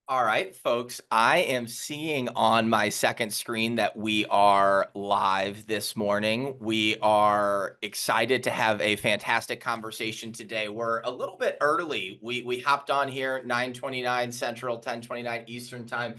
All right, folks, I am seeing on my second screen that we are live this morning. We are excited to have a fantastic conversation today. We're a little bit early. We hopped on here 9:29 Central, 10:29 Eastern time.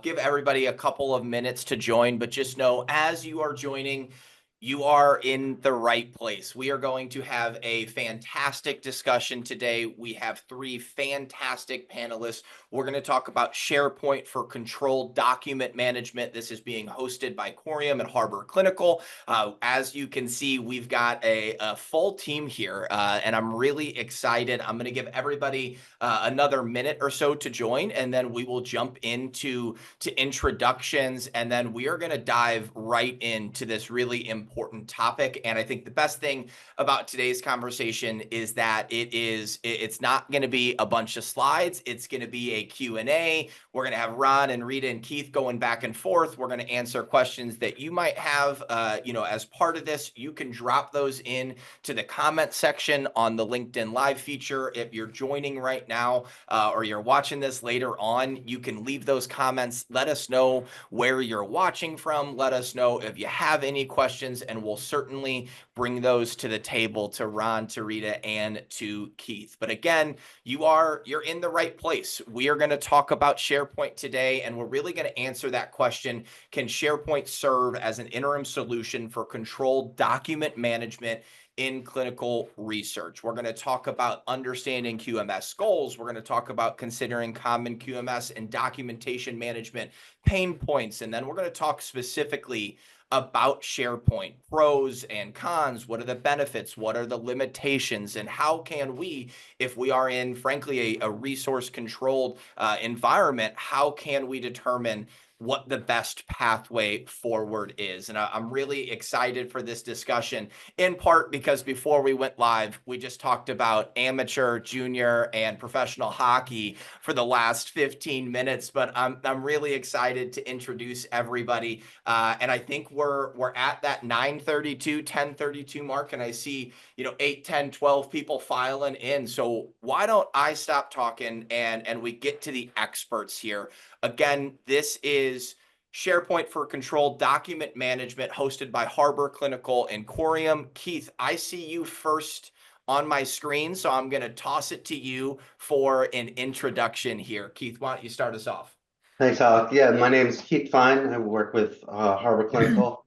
Give everybody a couple of minutes to join, but just know as you are joining, you are in the right place. We are going to have a fantastic discussion today. We have three fantastic panelists. We're going to talk about SharePoint for controlled document management. This is being hosted by Corium and Harbor Clinical. As you can see, we've got a full team here, and I'm really excited. I'm going to give everybody another minute or so to join, and then we will jump into introductions, and then we are going to dive right into this really important topic. And I think the best thing about today's conversation is that it's not going to be a bunch of slides. It's going to be a Q&A. We're going to have Ron and Rita and Keith going back and forth. We're going to answer questions that you might have, as part of this. You can drop those in to the comment section on the LinkedIn Live feature. If you're joining right now, or you're watching this later on, you can leave those comments. Let us know where you're watching from. Let us know if you have any questions, and we'll certainly bring those to the table to Ron, to Rita, and to Keith. But again, you're in the right place. We are going to talk about SharePoint today, and we're really going to answer that question: can SharePoint serve as an interim solution for controlled document management in clinical research? We're going to talk about understanding QMS goals. We're going to talk about considering common QMS and documentation management pain points. And then we're going to talk specifically about SharePoint, pros and cons. What are the benefits? What are the limitations? And how can we, if we are in, frankly, a resource controlled environment, how can we determine what the best pathway forward is? And I'm really excited for this discussion, in part because before we went live, we just talked about amateur, junior, and professional hockey for the last 15 minutes. But I'm really excited to introduce everybody. And I think we're at that 9:32, 10:32 mark, and I see 8, 10, 12 people filing in. So why don't I stop talking and we get to the experts here. Again, this is SharePoint for controlled document management, hosted by Harbor Clinical and Corium. Keith, I see you first on my screen, so I'm going to toss it to you for an introduction here. Keith, why don't you start us off? Thanks, Alec. Yeah, my name is Keith Fine. I work with Harbor Clinical.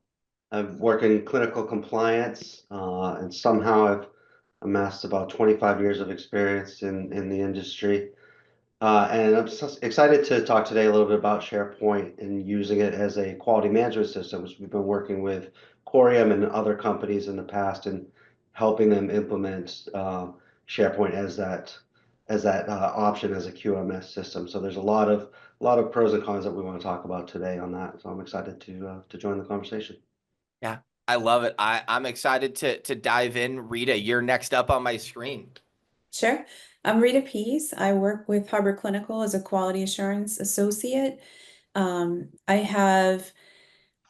I work in clinical compliance, and somehow I've amassed about 25 years of experience in the industry. And I'm excited to talk today a little bit about SharePoint and using it as a quality management system, which we've been working with Corium and other companies in the past and helping them implement SharePoint as that option as a QMS system. So there's a lot of pros and cons that we want to talk about today on that. So I'm excited to join the conversation. Yeah, I love it. I'm excited to dive in. Rita, you're next up on my screen. Sure. I'm Rita Pease. I work with Harbor Clinical as a quality assurance associate. I have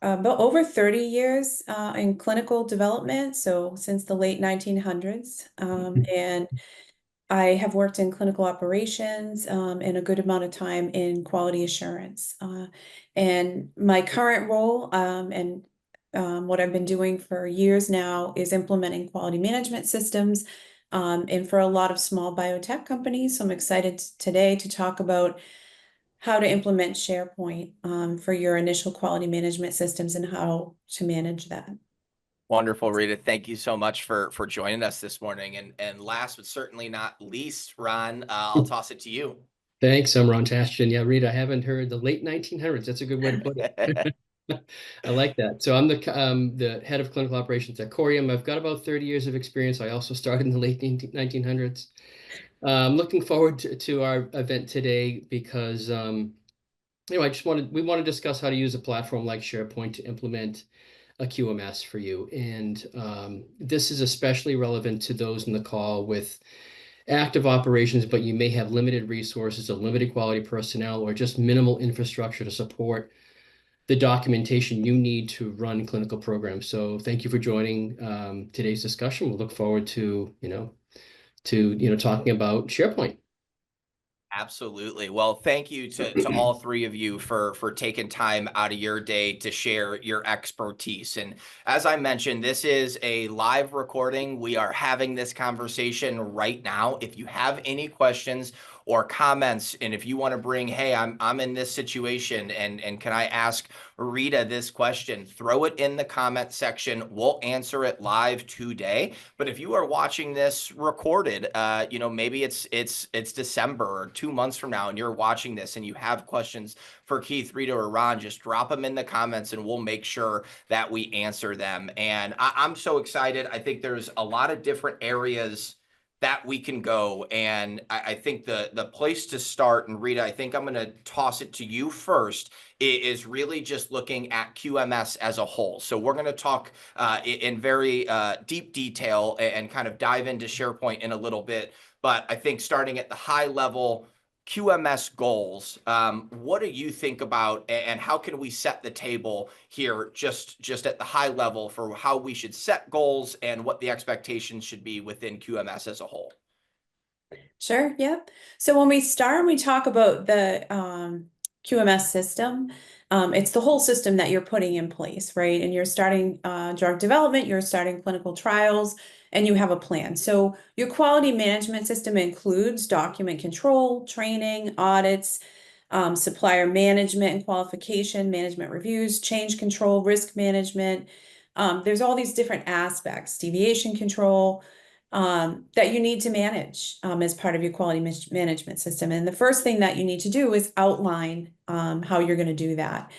about over 30 years in clinical development, so since the late 1900s. And I have worked in clinical operations and a good amount of time in quality assurance. And my current role and what I've been doing for years now is implementing quality management systems and for a lot of small biotech companies. So I'm excited today to talk about how to implement SharePoint for your initial quality management systems and how to manage that. Wonderful, Rita. Thank you so much for joining us this morning. And last but certainly not least, Ron, I'll toss it to you. Thanks, I'm Ron Tashjian. Yeah, Rita, I haven't heard the late 1900s. That's a good way to put it. I like that. So I'm the head of clinical operations at Corium. I've got about 30 years of experience. I also started in the late 1900s. I'm looking forward to our event today because we want to discuss how to use a platform like SharePoint to implement a QMS for you. And this is especially relevant to those in the call with active operations, but you may have limited resources, a limited quality personnel, or just minimal infrastructure to support the documentation you need to run clinical programs. So thank you for joining today's discussion. We'll look forward to talking about SharePoint. Absolutely. Well, thank you to all three of you for taking time out of your day to share your expertise. And as I mentioned, this is a live recording. We are having this conversation right now. If you have any questions or comments, and if you want to bring, hey, I'm in this situation, and can I ask Rita this question, throw it in the comment section. We'll answer it live today. But if you are watching this recorded, maybe it's December or 2 months from now, and you're watching this and you have questions for Keith, Rita, or Ron, just drop them in the comments and we'll make sure that we answer them. And I'm so excited. I think there's a lot of different areas that we can go. And I think the place to start, and Rita, I think I'm going to toss it to you first, is really just looking at QMS as a whole. So we're going to talk in very deep detail and kind of dive into SharePoint in a little bit. But I think starting at the high level, QMS goals, what do you think about, and how can we set the table here just at the high level for how we should set goals and what the expectations should be within QMS as a whole? Sure, yep. So when we start, we talk about the QMS system. It's the whole system that you're putting in place, right? And you're starting drug development, you're starting clinical trials, and you have a plan. So your quality management system includes document control, training, audits, supplier management and qualification, management reviews, change control, risk management. There's all these different aspects, deviation control, that you need to manage as part of your quality management system. And the first thing that you need to do is outline how you're going to do that.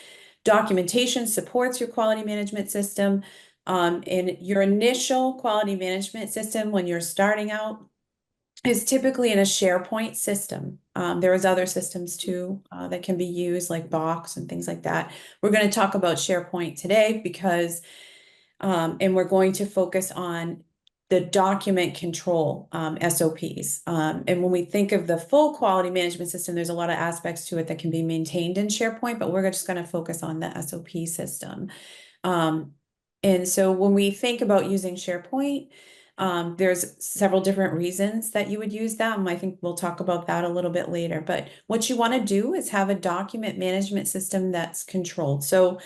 Documentation supports your quality management system. And your initial quality management system when you're starting out is typically in a SharePoint system. There is other systems too that can be used, like Box and things like that. We're going to talk about SharePoint today because and we're going to focus on the document control SOPs. And when we think of the full quality management system, there's a lot of aspects to it that can be maintained in SharePoint, but we're just going to focus on the SOP system. And so when we think about using SharePoint, there's several different reasons that you would use them. I think we'll talk about that a little bit later. But what you want to do is have a document management system that's controlled. So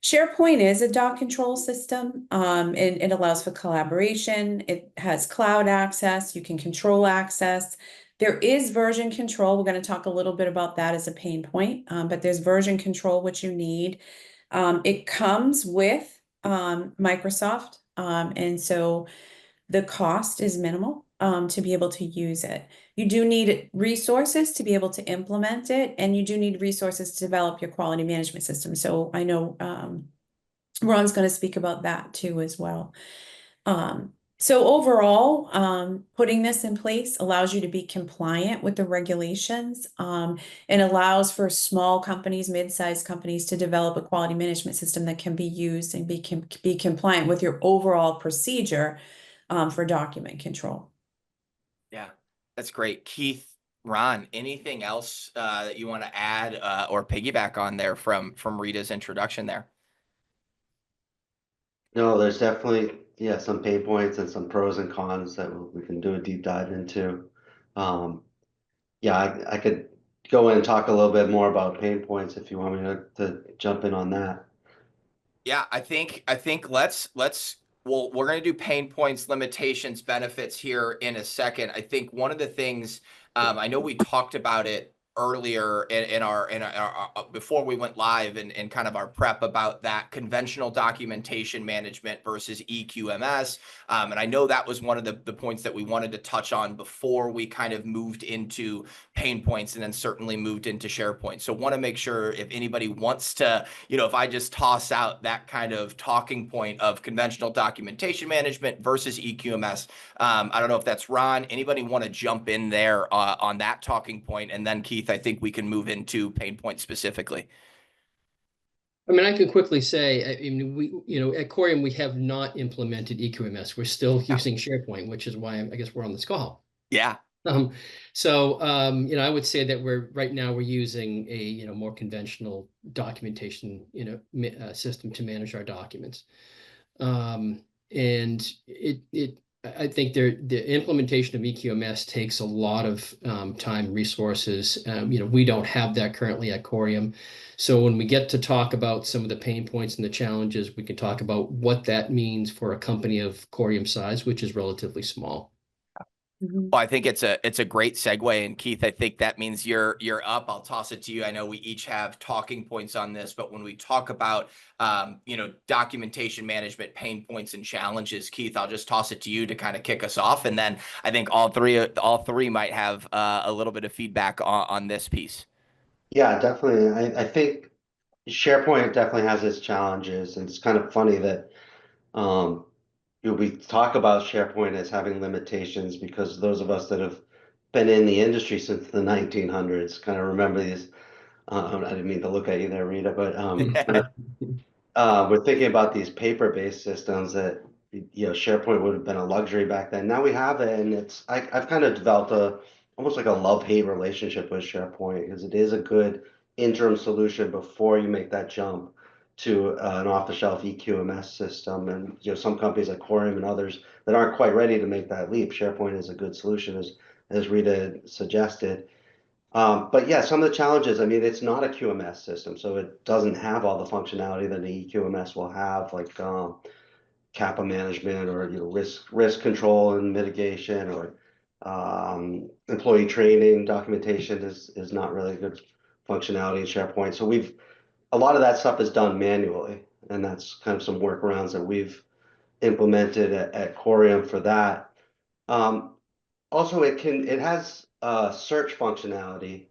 SharePoint is a doc control system. And it allows for collaboration. It has cloud access. You can control access. There is version control. We're going to talk a little bit about that as a pain point, but there's version control, which you need. It comes with Microsoft. And so the cost is minimal to be able to use it. You do need resources to be able to implement it, and you do need resources to develop your quality management system. So I know Ron's going to speak about that too as well. So overall, putting this in place allows you to be compliant with the regulations, and allows for small companies, mid-sized companies to develop a quality management system that can be used and be compliant with your overall procedure for document control. Yeah, that's great. Keith, Ron, anything else that you want to add or piggyback on there from Rita's introduction there? No, there's definitely, yeah, some pain points and some pros and cons that we can do a deep dive into. Yeah, I could go in and talk a little bit more about pain points if you want me to jump in on that. Yeah, I think we're going to do pain points, limitations, benefits here in a second. I think one of the things, I know we talked about it earlier in our before we went live and kind of our prep about that conventional documentation management versus EQMS. And I know that was one of the points that we wanted to touch on before we kind of moved into pain points and then certainly moved into SharePoint. So want to make sure if anybody wants to, if I just toss out that kind of talking point of conventional documentation management versus EQMS, I don't know if that's Ron. Anybody want to jump in there on that talking point? And then Keith, I think we can move into pain point specifically. I mean, I can quickly say, I mean, at Corium, we have not implemented EQMS. We're still using SharePoint, which is why I guess we're on this call. Yeah. I would say that right now we're using a, more conventional documentation, system to manage our documents. And it I think the implementation of EQMS takes a lot of time, resources. We don't have that currently at Corium. So when we get to talk about some of the pain points and the challenges, we can talk about what that means for a company of Corium size, which is relatively small. Mhm. Well, I think it's a great segue. And Keith, I think that means you're up. I'll toss it to you. I know we each have talking points on this, but when we talk about documentation management, pain points and challenges, Keith, I'll just toss it to you to kind of kick us off. And then I think all three might have a little bit of feedback on this piece. Yeah, definitely. I think SharePoint definitely has its challenges, and it's kind of funny that um, we talk about SharePoint as having limitations because those of us that have been in the industry since the 1900s kind of remember these. I didn't mean to look at you there, Rita, but we're thinking about these paper-based systems that SharePoint would have been a luxury back then. Now we have it, and I've kind of developed a almost like a love-hate relationship with SharePoint because it is a good interim solution before you make that jump to an off-the-shelf EQMS system. And some companies like Corium and others that aren't quite ready to make that leap, SharePoint is a good solution, as Rita suggested. But yeah, some of the challenges, I mean, it's not a QMS system, so it doesn't have all the functionality that an EQMS will have, like CAPA management or risk control and mitigation, or employee training documentation is not really good functionality in SharePoint. So a lot of that stuff is done manually, and that's kind of some workarounds that we've implemented at Corium for that. Um, Also, it has search functionality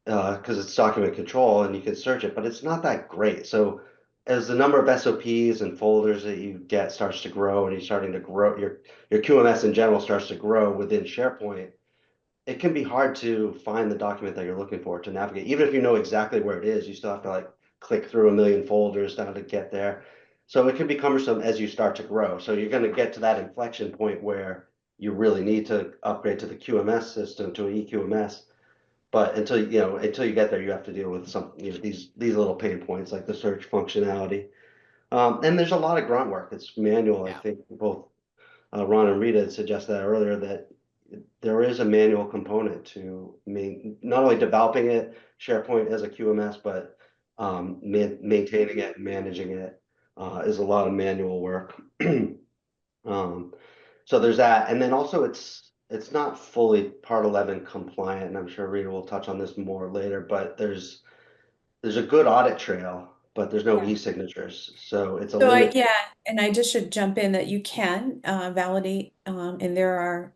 because it's document control and you can search it, but it's not that great. So as the number of SOPs and folders that you get starts to grow, and you're starting to grow, your QMS in general starts to grow within SharePoint, it can be hard to find the document that you're looking for to navigate. Even if you know exactly where it is, you still have to like click through a million folders down to get there. So it can be cumbersome as you start to grow. So you're going to get to that inflection point where you really need to upgrade to the QMS system, to an EQMS. But until you get there, you have to deal with these little pain points like the search functionality. And there's a lot of grunt work. It's manual. I Yeah. think both Ron and Rita suggested that earlier, that there is a manual component to not only developing it, SharePoint as a QMS, but maintaining it and managing it is a lot of manual work. Um, so there's that, and then also it's not fully Part 11 compliant, and I'm sure Rita will touch on this more later. But there's a good audit trail, but there's no Yeah. e-signatures, so it's a So limit. yeah, and I just should jump in that you can validate, and there are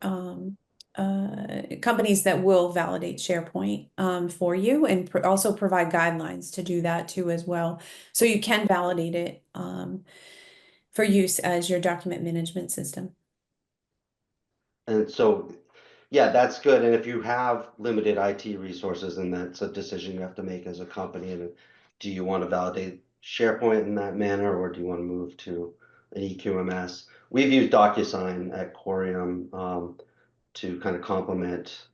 companies that will validate SharePoint for you, and also provide guidelines to do that too as well. So you can validate it for use as your document management system. And so, yeah, that's good. And if you have limited IT resources, then that's a decision you have to make as a company. And do you want to validate SharePoint in that manner, or do you want to move to an EQMS? We've used DocuSign at Corium to kind of complement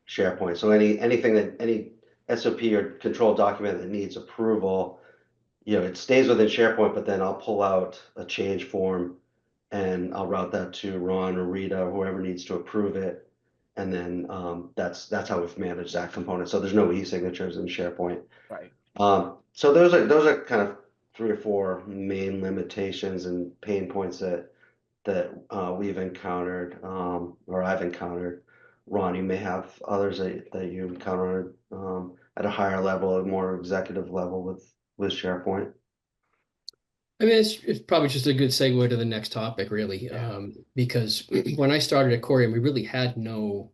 SharePoint. So any SOP or control document that needs approval, it stays within SharePoint, but then I'll pull out a change form and I'll route that to Ron or Rita or whoever needs to approve it. And then that's how we've managed that component. So there's no e-signatures in SharePoint. Right. So those are kind of 3 or 4 main limitations and pain points that we've encountered, or I've encountered. Ron, you may have others that you encountered at a higher level, a more executive level with SharePoint. I mean, it's probably just a good segue to the next topic, really, Yeah. because when I started at Corium, we had no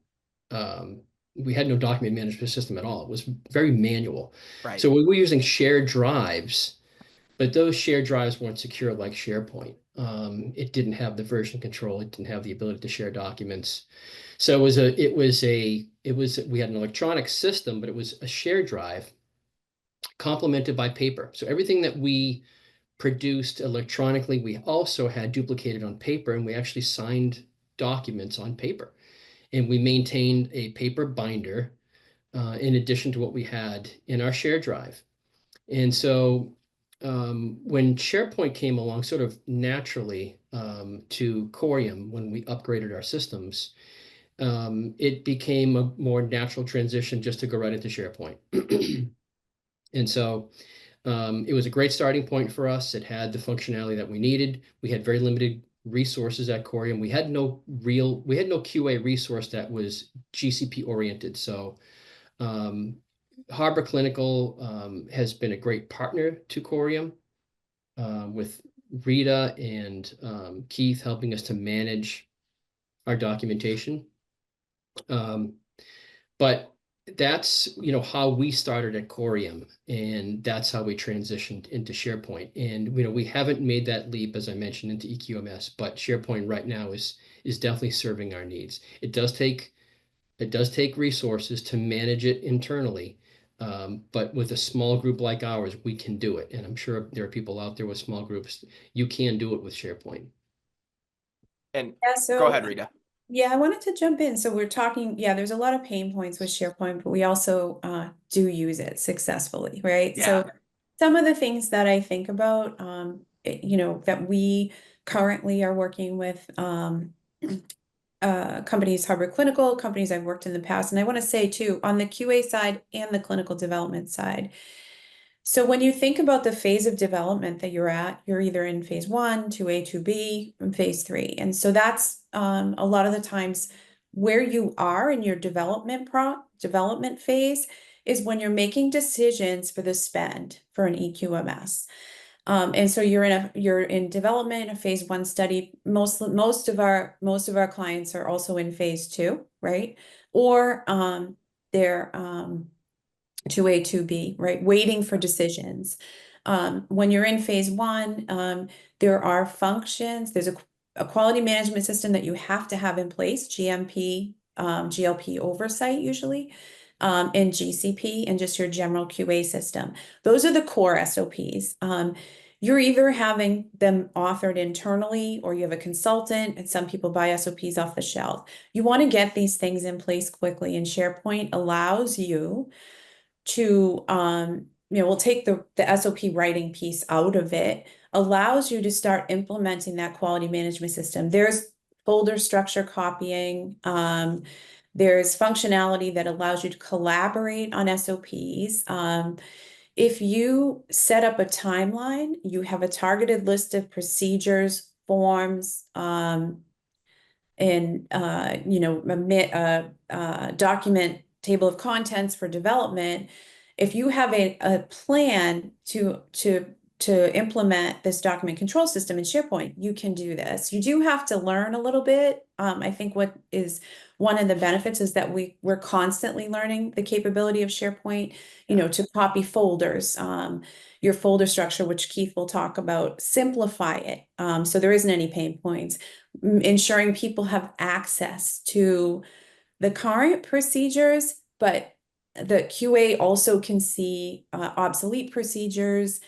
document management system at all. It was very manual. Right. So we were using shared drives, but those shared drives weren't secure like SharePoint. It didn't have the version control. It didn't have the ability to share documents. So we had an electronic system, but it was a shared drive complemented by paper. So everything that we produced electronically, we also had duplicated on paper, and we actually signed documents on paper. And we maintained a paper binder in addition to what we had in our shared drive. And so when SharePoint came along sort of naturally to Corium, when we upgraded our systems, it became a more natural transition just to go right into SharePoint. And so it was a great starting point for us. It had the functionality that we needed. We had very limited resources at Corium. We had no QA resource that was GCP oriented. So Harbor Clinical has been a great partner to Corium, with Rita and Keith helping us to manage our documentation. But that's, how we started at Corium, and that's how we transitioned into SharePoint. And, we haven't made that leap, as I mentioned, into EQMS, but SharePoint right now is definitely serving our needs. It does take resources to manage it internally. But with a small group like ours, we can do it. And I'm sure there are people out there with small groups. You can do it with SharePoint. And Yeah, go ahead, Rita. Yeah, I wanted to jump in. So we're talking, there's a lot of pain points with SharePoint, but we also do use it successfully, right? Yeah. So some of the things that I think about, that we currently are working with companies, Harbor Clinical, companies I've worked in the past. And I want to say too, on the QA side and the clinical development side. So when you think about the phase of development that you're at, you're either in phase 1, 2A, 2B, and phase 3. And so that's a lot of the times where you are in your development phase is when you're making decisions for the spend for an EQMS. And so you're in development, a phase 1 study. Most of our clients are also in phase 2, right? Or they're 2A, 2B, right? Waiting for decisions. When you're in phase 1, there are functions. There's a quality management system that you have to have in place, GMP, GLP oversight usually, and GCP, and just your general QA system. Those are the core SOPs. You're either having them authored internally or you have a consultant, and some people buy SOPs off the shelf. You want to get these things in place quickly, and SharePoint allows you to we'll take the SOP writing piece out of it, allows you to start implementing that quality management system. There's folder structure copying. There's functionality that allows you to collaborate on SOPs. If you set up a timeline, you have a targeted list of procedures, forms, and document table of contents for development. If you have a plan to implement this document control system in SharePoint, you can do this. You do have to learn a little bit. I think what is one of the benefits is that we're constantly learning the capability of SharePoint, to copy folders, your folder structure, which Keith will talk about, simplify it. So there isn't any pain points. Ensuring people have access to the current procedures, but the QA also can see obsolete procedures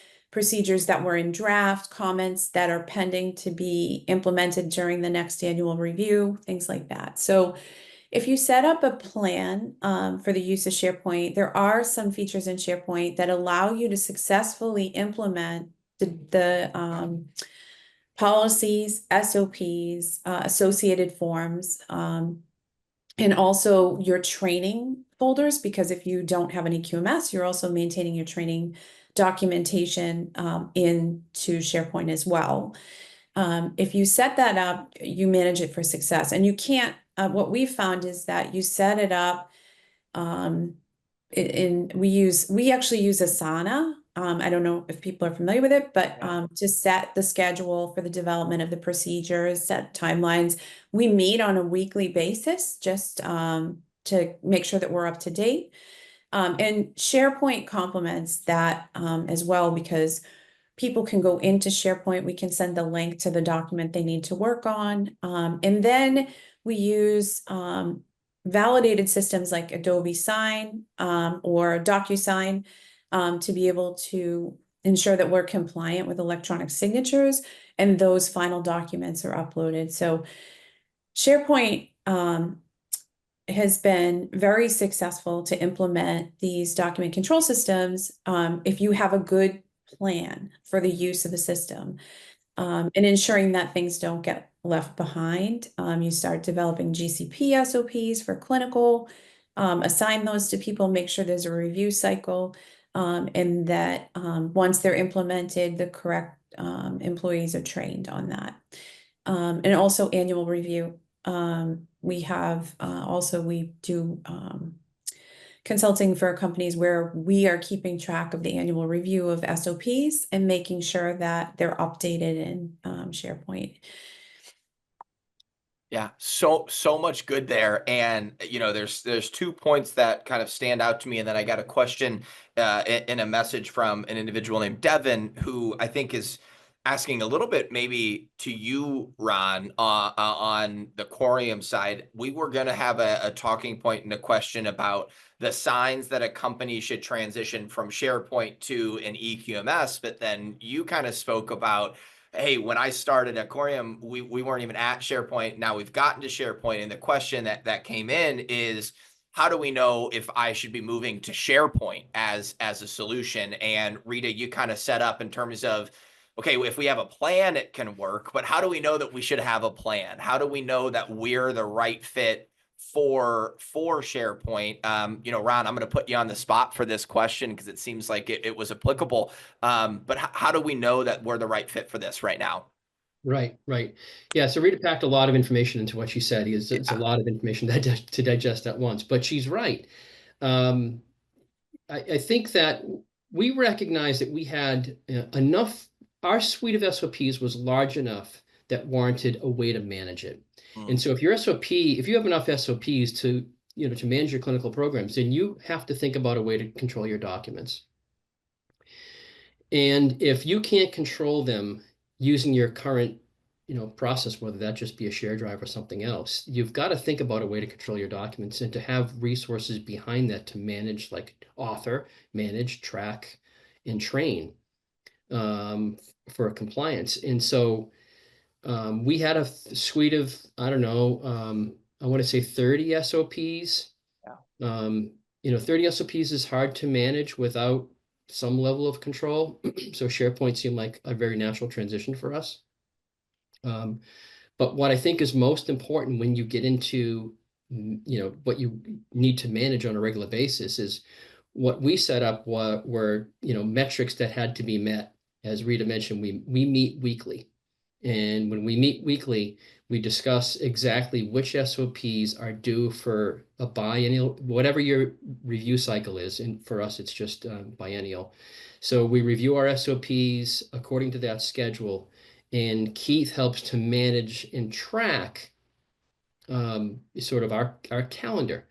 that were in draft, comments that are pending to be implemented during the next annual review, things like that. So if you set up a plan for the use of SharePoint, there are some features in SharePoint that allow you to successfully implement the policies, SOPs, associated forms, and also your training folders, because if you don't have an EQMS, you're also maintaining your training documentation into SharePoint as well. If you set that up, you manage it for success. And you can't, what we've found is that you set it up, we actually use Asana. I don't know if people are familiar with it, but to set the schedule for the development of the procedures, set timelines. We meet on a weekly basis just to make sure that we're up to date. And SharePoint complements that as well, because people can go into SharePoint. We can send the link to the document they need to work on. And then we use validated systems like Adobe Sign or DocuSign to be able to ensure that we're compliant with electronic signatures and those final documents are uploaded. So SharePoint has been very successful to implement these document control systems if you have a good plan for the use of the system. And ensuring that things don't get left behind. You start developing GCP SOPs for clinical, assign those to people, make sure there's a review cycle, and that once they're implemented, the correct employees are trained on that. And also annual review. We have also we do consulting for companies where we are keeping track of the annual review of SOPs and making sure that they're updated in SharePoint. Yeah, so much good there. And there's 2 points that kind of stand out to me, and then I got a question in a message from an individual named Devin, who I think is asking a little bit maybe to you, Ron, on the Quorum side. We were going to have a talking point and a question about the signs that a company should transition from SharePoint to an EQMS, but then you kind of spoke about, hey, when I started at Quorum, we weren't even at SharePoint. Now we've gotten to SharePoint. And the question that came in is, how do we know if I should be moving to SharePoint as a solution? And Rita, you kind of set up in terms of, okay, if we have a plan, it can work, but how do we know that we should have a plan? How do we know that we're the right fit for SharePoint? Ron, I'm going to put you on the spot for this question because it seems like it was applicable. But how do we know that we're the right fit for this right now? Right. Yeah, so Rita packed a lot of information into what she said. It's a lot of information to digest at once, but she's right. I think that we recognized that we had enough, our suite of SOPs was large enough that warranted a way to manage it. And so if you have enough SOPs to manage your clinical programs, then you have to think about a way to control your documents. And if you can't control them using your current process, whether that just be a share drive or something else, you've got to think about a way to control your documents and to have resources behind that to manage, like author, manage, track, and train for compliance. And so we had a suite of, I don't know, I want to say 30 SOPs. Yeah. 30 SOPs is hard to manage without some level of control. So SharePoint seemed like a very natural transition for us. But what I think is most important when you get into, what you need to manage on a regular basis is what we set up were metrics that had to be met. As Rita mentioned, we meet weekly. And when we meet weekly, we discuss exactly which SOPs are due for a biennial, whatever your review cycle is. And for us, it's just biennial. So we review our SOPs according to that schedule. And Keith helps to manage and track sort of our calendar.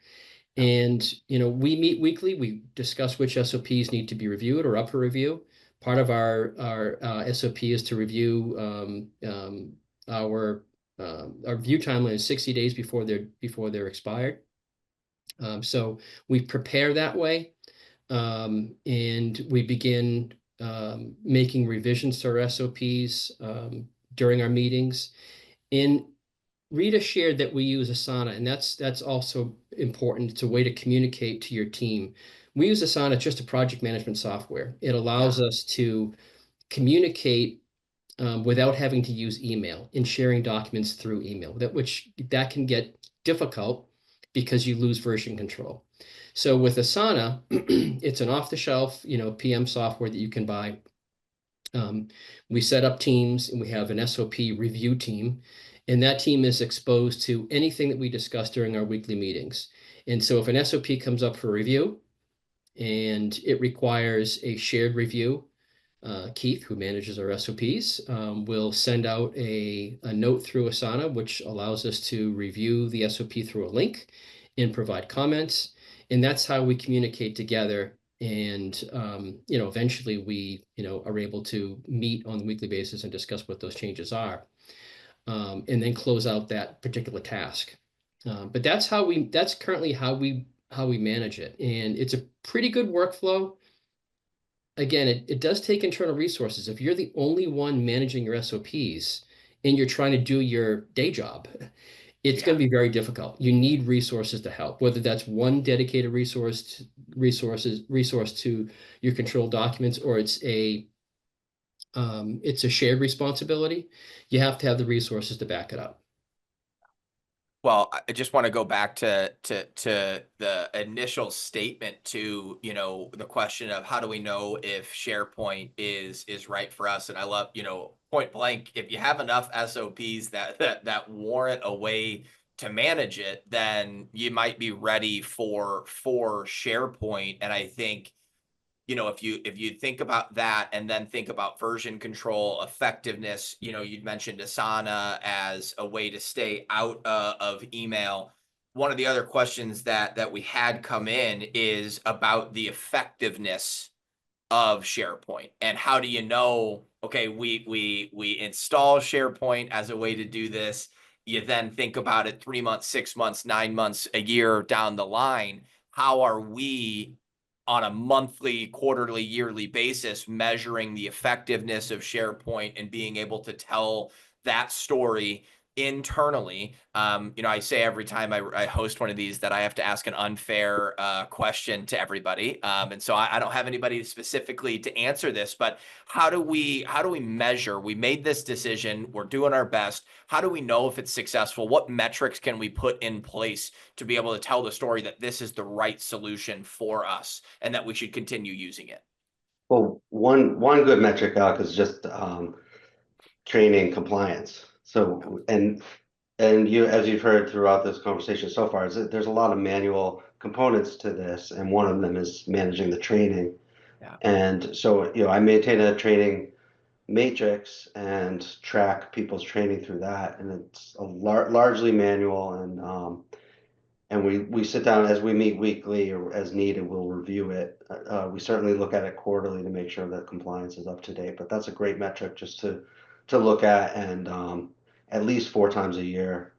And, we meet weekly. We discuss which SOPs need to be reviewed or up for review. Part of our SOP is to review our review timeline is 60 days before they're expired. So we prepare that way, and we begin making revisions to our SOPs during our meetings. And Rita shared that we use Asana, and that's also important. It's a way to communicate to your team. We use Asana, just a project management software. It allows us to communicate without having to use email and sharing documents through email, that can get difficult because you lose version control. So with Asana, it's an off-the-shelf, PM software that you can buy. We set up teams, and we have an SOP review team, and that team is exposed to anything that we discuss during our weekly meetings. And so if an SOP comes up for review and it requires a shared review, Keith, who manages our SOPs, will send out a note through Asana, which allows us to review the SOP through a link and provide comments. And that's how we communicate together. And, eventually we, are able to meet on a weekly basis and discuss what those changes are, and then close out that particular task. But that's currently how we manage it. And it's a pretty good workflow. Again, it does take internal resources. If you're the only one managing your SOPs and you're trying to do your day job, it's going to be very difficult. You need resources to help, whether that's one dedicated resource to your control documents, or it's a it's a shared responsibility. You have to have the resources to back it up. Well, I just want to go back to the initial statement to, you know, the question of how do we know if SharePoint is right for us? And I love, you know, point blank, if you have enough SOPs that warrant a way to manage it, then you might be ready for SharePoint. And I think, you know, if you think about that and then think about version control, effectiveness, you know, you'd mentioned Asana as a way to stay out of email. One of the other questions that we had come in is about the effectiveness of SharePoint, and how do you know, okay, we install SharePoint as a way to do this. You then think about it 3 months, 6 months, 9 months, a year down the line. How are we on a monthly, quarterly, yearly basis measuring the effectiveness of SharePoint and being able to tell that story internally? You know, I say every time I host one of these that I have to ask an unfair question to everybody. And so I don't have anybody specifically to answer this, but how do we measure? We made this decision, we're doing our best. How do we know if it's successful? What metrics can we put in place to be able to tell the story that this is the right solution for us and that we should continue using it? Well, one good metric, Alec, is just training compliance. So, and you, as you've heard throughout this conversation so far, is that there's a lot of manual components to this, and one of them is managing the training. Yeah. And so, you know, I maintain a training matrix and track people's training through that, and it's largely manual. And we sit down as we meet weekly or as needed, we'll review it. We certainly look at it quarterly to make sure that compliance is up to date. But that's a great metric just to look at, and at least 4 times a year,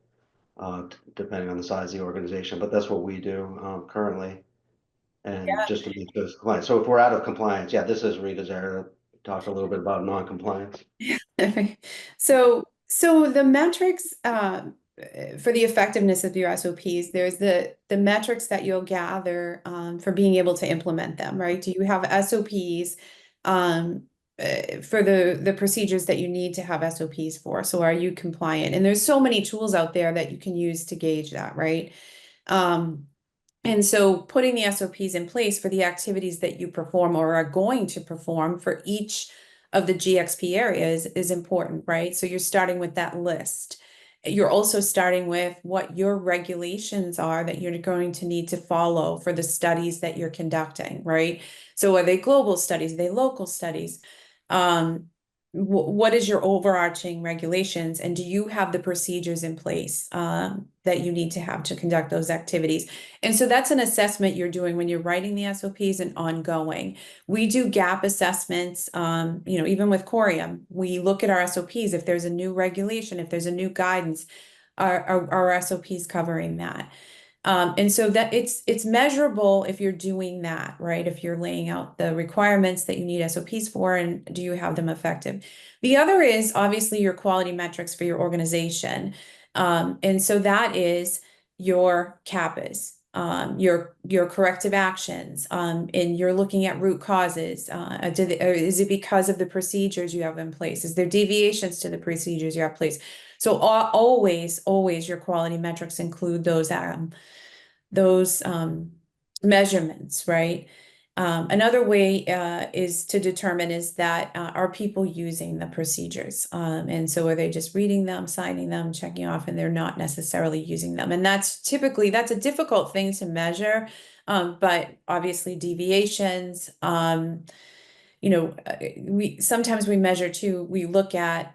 depending on the size of the organization. But that's what we do currently, and just to meet those compliance. So if we're out of compliance, yeah, this is Rita's area to talk a little bit about non-compliance. So the metrics for the effectiveness of your SOPs, there's the metrics that you'll gather for being able to implement them, right? Do you have SOPs for the procedures that you need to have SOPs for? So are you compliant? And there's so many tools out there that you can use to gauge that, right? And so putting the SOPs in place for the activities that you perform or are going to perform for each of the GXP areas is important, right? So you're starting with that list. You're also starting with what your regulations are that you're going to need to follow for the studies that you're conducting, right? So are they global studies? Are they local studies? What is your overarching regulations, and do you have the procedures in place that you need to have to conduct those activities? And so that's an assessment you're doing when you're writing the SOPs and ongoing. We do gap assessments, you know, even with Corium, we look at our SOPs. If there's a new regulation, if there's a new guidance, our SOPs covering that. And so that it's measurable if you're doing that, right? If you're laying out the requirements that you need SOPs for, and do you have them effective? The other is obviously your quality metrics for your organization. And so that is your CAPAs, your corrective actions, and you're looking at root causes. Is it because of the procedures you have in place? Is there deviations to the procedures you have in place? So always your quality metrics include those measurements, right? Another way is to determine is that are people using the procedures? And so are they just reading them, signing them, checking off, and they're not necessarily using them? And that's a difficult thing to measure, but obviously deviations, you know, sometimes we measure too, we look at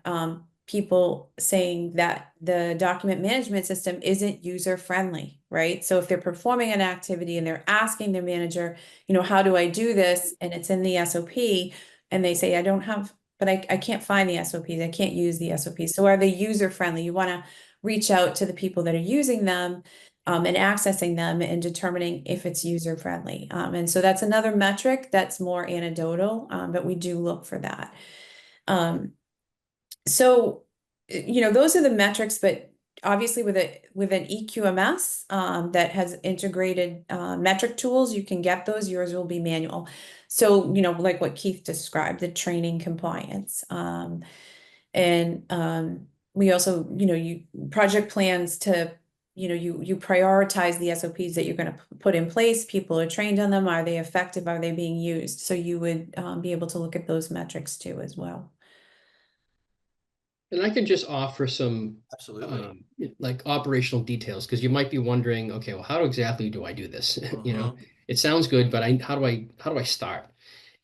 people saying that the document management system isn't user friendly, right? So if they're performing an activity and they're asking their manager, you know, how do I do this? And it's in the SOP, and they say, I don't have, but I can't find the SOPs. I can't use the SOPs. So are they user friendly? You want to reach out to the people that are using them and accessing them and determining if it's user friendly. And so that's another metric that's more anecdotal, but we do look for that. So, you know, those are the metrics, but obviously with an EQMS that has integrated metric tools, you can get those. Yours will be manual. So, like what Keith described, the training compliance. And we also, you project plans to, you prioritize the SOPs that you're going to put in place. People are trained on them. Are they effective? Are they being used? So you would be able to look at those metrics too as well. And I could just offer some Absolutely. like operational details, because you might be wondering, okay, well, how exactly do I do this? Mhm. It sounds good, but how do I start?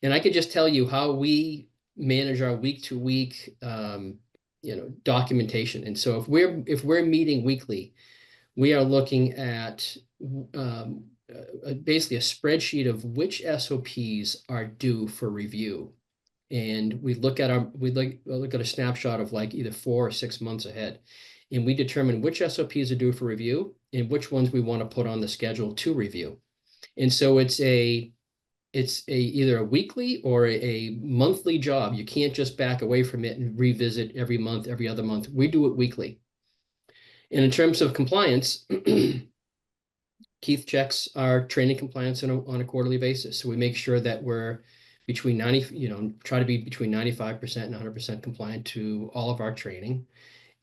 And I could just tell you how we manage our week to week documentation. And so if we're meeting weekly, we are looking at basically a spreadsheet of which SOPs are due for review. And we look at a snapshot of like either 4 or 6 months ahead. And we determine which SOPs are due for review and which ones we want to put on the schedule to review. And so it's either a weekly or a monthly job. You can't just back away from it and revisit every month, every other month. We do it weekly. And in terms of compliance, Keith checks our training compliance on a quarterly basis. So we make sure that we're between 90, try to be between 95% and 100% compliant to all of our training.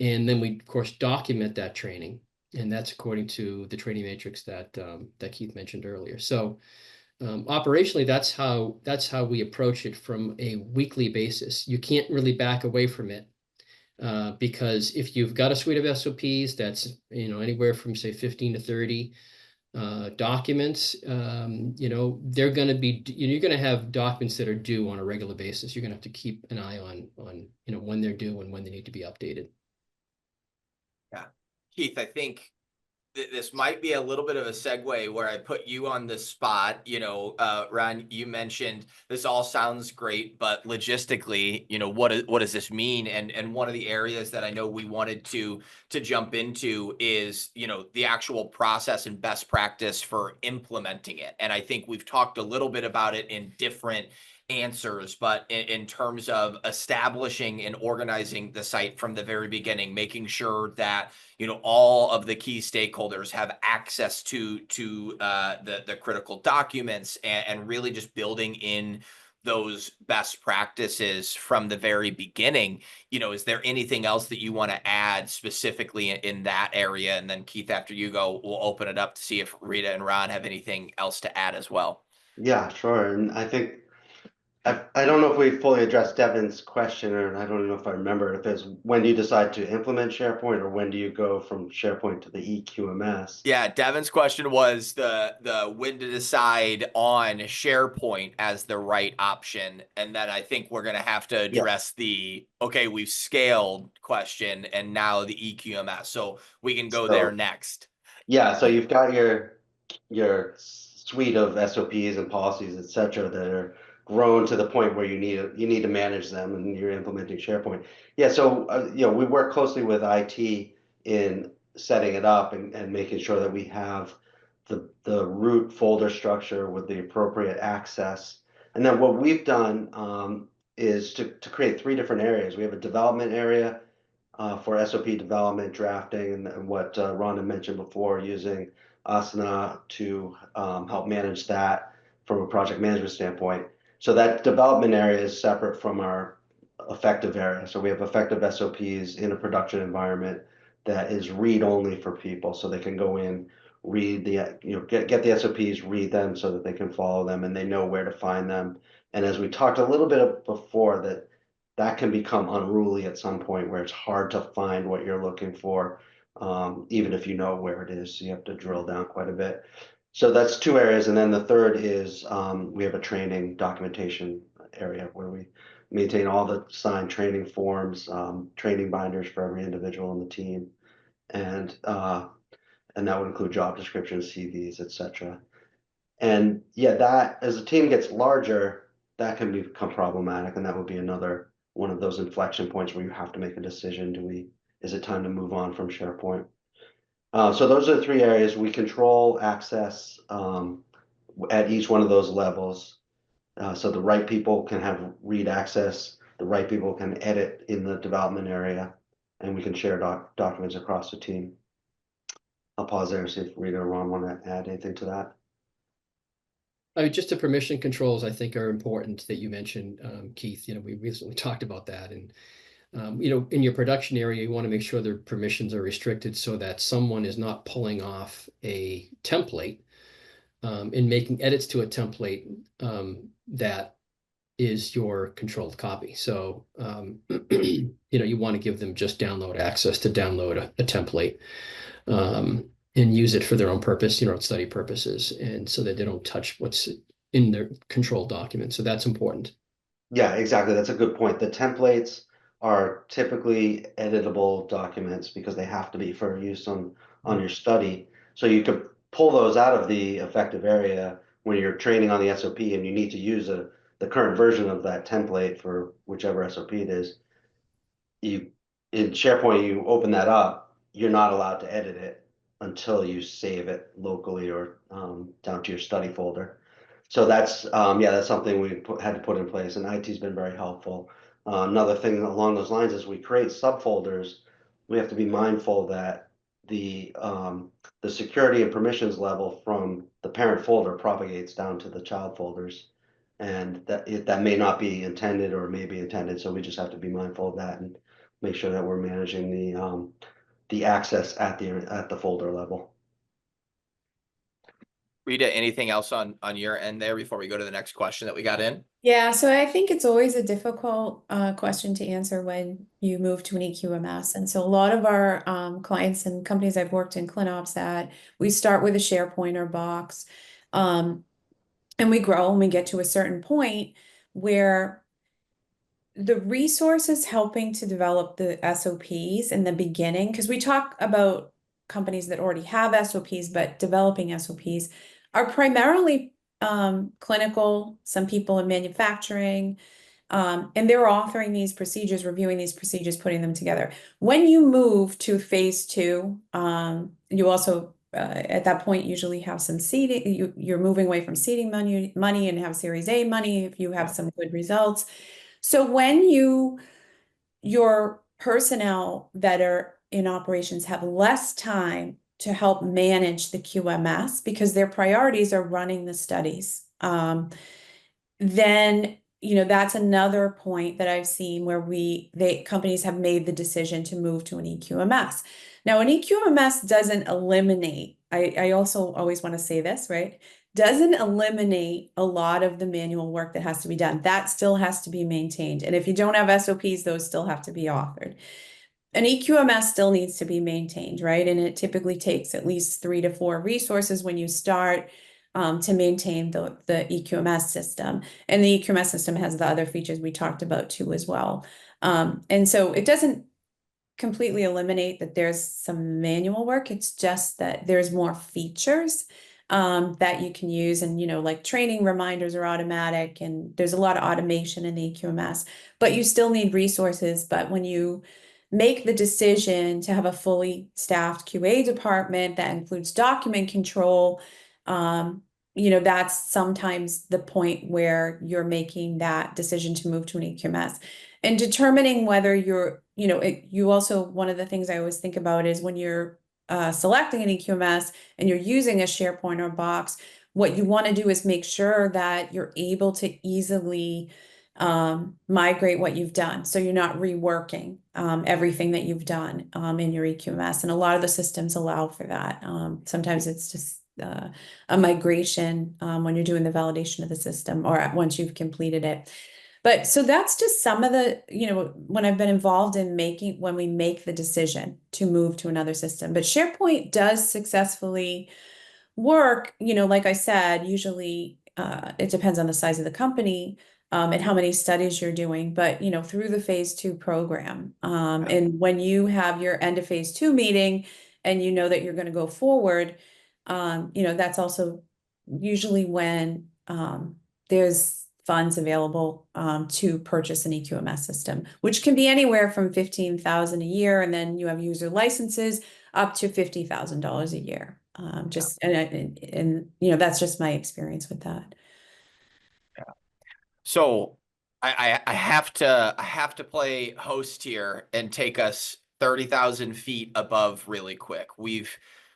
And then we, of course, document that training. And that's according to the training matrix that Keith mentioned earlier. So operationally, that's how we approach it from a weekly basis. You can't really back away from it. Because if you've got a suite of SOPs that's anywhere from say 15 to 30 documents, they're going to be, you're going to have documents that are due on a regular basis. You're going to have to keep an eye on when they're due and when they need to be updated. Yeah. Keith, I think this might be a little bit of a segue where I put you on the spot. Ron, you mentioned this all sounds great, but logistically, what does this mean? And one of the areas that I know we wanted to jump into is, the actual process and best practice for implementing it. And I think we've talked a little bit about it in different answers, but in terms of establishing and organizing the site from the very beginning, making sure that all of the key stakeholders have access to the critical documents, and really just building in those best practices from the very beginning. Is there anything else that you want to add specifically in that area? And then Keith, after you go, we'll open it up to see if Rita and Ron have anything else to add as well. Yeah, sure. And I think I don't know if we fully addressed Devin's question, or I don't know if I remember if it's when do you decide to implement SharePoint or when do you go from SharePoint to the EQMS? Yeah, Devin's question was the when to decide on SharePoint as the right option. And then I think we're gonna have to Yeah. address the okay, we've scaled question and now the EQMS. So we can go there So next. yeah, so you've got your suite of SOPs and policies, et cetera, that are grown to the point where you need to manage them, and you're implementing SharePoint. Yeah, so we work closely with IT in setting it up and making sure that we have the root folder structure with the appropriate access. And then what we've done is to create 3 different areas. We have a development area for SOP development, drafting, and what Rhonda mentioned before, using Asana to help manage that from a project management standpoint. So that development area is separate from our effective area. So we have effective SOPs in a production environment that is read only for people, so they can go in, read the, get the SOPs, read them so that they can follow them and they know where to find them. And as we talked a little bit before, that can become unruly at some point where it's hard to find what you're looking for, even if you know where it is. So you have to drill down quite a bit. So that's 2 areas. And then the third is we have a training documentation area where we maintain all the signed training forms, training binders for every individual on the team. And that would include job descriptions, CVs, etc. And yeah, that as the team gets larger, that can become problematic, and that would be another one of those inflection points where you have to make a decision. Is it time to move on from SharePoint? So those are the 3 areas. We control access at each one of those levels. So the right people can have read access, the right people can edit in the development area, and we can share documents across the team. I'll pause there and see if Rita or Ron want to add anything to that. I mean, just the permission controls I think are important that you mentioned, Keith. We recently talked about that. And, in your production area, you want to make sure their permissions are restricted so that someone is not pulling off a template and making edits to a template that is your controlled copy. So, you want to give them just download access to download a template and use it for their own purpose, study purposes, and so that they don't touch what's in their controlled document. So that's important. Yeah, exactly. That's a good point. The templates are typically editable documents because they have to be for use on your study. So you could pull those out of the effective area when you're training on the SOP and you need to use the current version of that template for whichever SOP it is. You in SharePoint, you open that up, you're not allowed to edit it until you save it locally or down to your study folder. So that's yeah, that's something had to put in place, and IT's been very helpful. Another thing along those lines is we create subfolders. We have to be mindful that the security and permissions level from the parent folder propagates down to the child folders, and that may not be intended or may be intended. So we just have to be mindful of that and make sure that we're managing the access at the folder level. Rita, anything else on your end there before we go to the next question that we got in? Yeah, so I think it's always a difficult question to answer when you move to an EQMS. And so a lot of our clients and companies I've worked in ClinOps at, we start with a SharePoint or box, and we grow and we get to a certain point where the resources helping to develop the SOPs in the beginning, because we talk about companies that already have SOPs, but developing SOPs are primarily clinical, some people in manufacturing, and they're authoring these procedures, reviewing these procedures, putting them together. When you move to phase 2, you also at that point usually have some seeding. You're moving away from seeding money and have Series A money if you have some good results. So when your personnel that are in operations have less time to help manage the QMS because their priorities are running the studies, then that's another point that I've seen where companies have made the decision to move to an EQMS. Now, an EQMS doesn't eliminate, I also always want to say this, right? Doesn't eliminate a lot of the manual work that has to be done. That still has to be maintained. And if you don't have SOPs, those still have to be authored. An EQMS still needs to be maintained, right? And it typically takes at least 3 to 4 resources when you start to maintain the EQMS system. And the EQMS system has the other features we talked about too as well. And so it doesn't completely eliminate that there's some manual work. It's just that there's more features that you can use. And, like training reminders are automatic and there's a lot of automation in the EQMS, but you still need resources. But when you make the decision to have a fully staffed QA department that includes document control, that's sometimes the point where you're making that decision to move to an EQMS. And determining whether you also, one of the things I always think about is when you're selecting an EQMS and you're using a SharePoint or Box, what you want to do is make sure that you're able to easily migrate what you've done. So you're not reworking everything that you've done in your EQMS. And a lot of the systems allow for that. Sometimes it's just a migration when you're doing the validation of the system or once you've completed it. But so that's just some of the, when I've been involved in when we make the decision to move to another system. But SharePoint does successfully work, like I said, usually it depends on the size of the company and how many studies you're doing, but through the phase 2 program. And when you have your end of phase 2 meeting and you know that you're going to go forward, that's also usually when there's funds available to purchase an EQMS system, which can be anywhere from $15,000 a year, and then you have user licenses up to $50,000 a year. And that's just my experience with that. Yeah. So I have to play host here and take us 30,000 feet above really quick.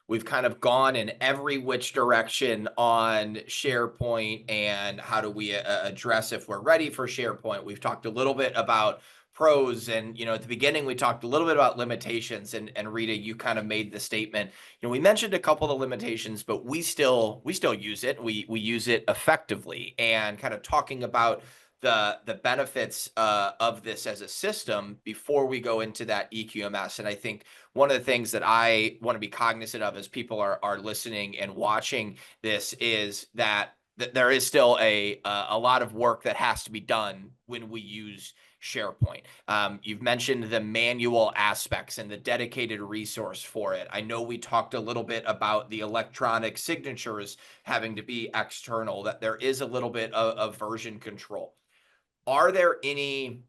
We've kind of gone in every which direction on SharePoint and how do we address if we're ready for SharePoint. We've talked a little bit about pros, and at the beginning we talked a little bit about limitations, and Rita, you kind of made the statement, we mentioned a couple of limitations, but we still use it. We use it effectively, and kind of talking about the benefits of this as a system before we go into that EQMS. And I think one of the things that I want to be cognizant of as people are listening and watching this is that there is still a lot of work that has to be done when we use SharePoint. You've mentioned the manual aspects and the dedicated resource for it. I know we talked a little bit about the electronic signatures having to be external, that there is a little bit of version control. Are there any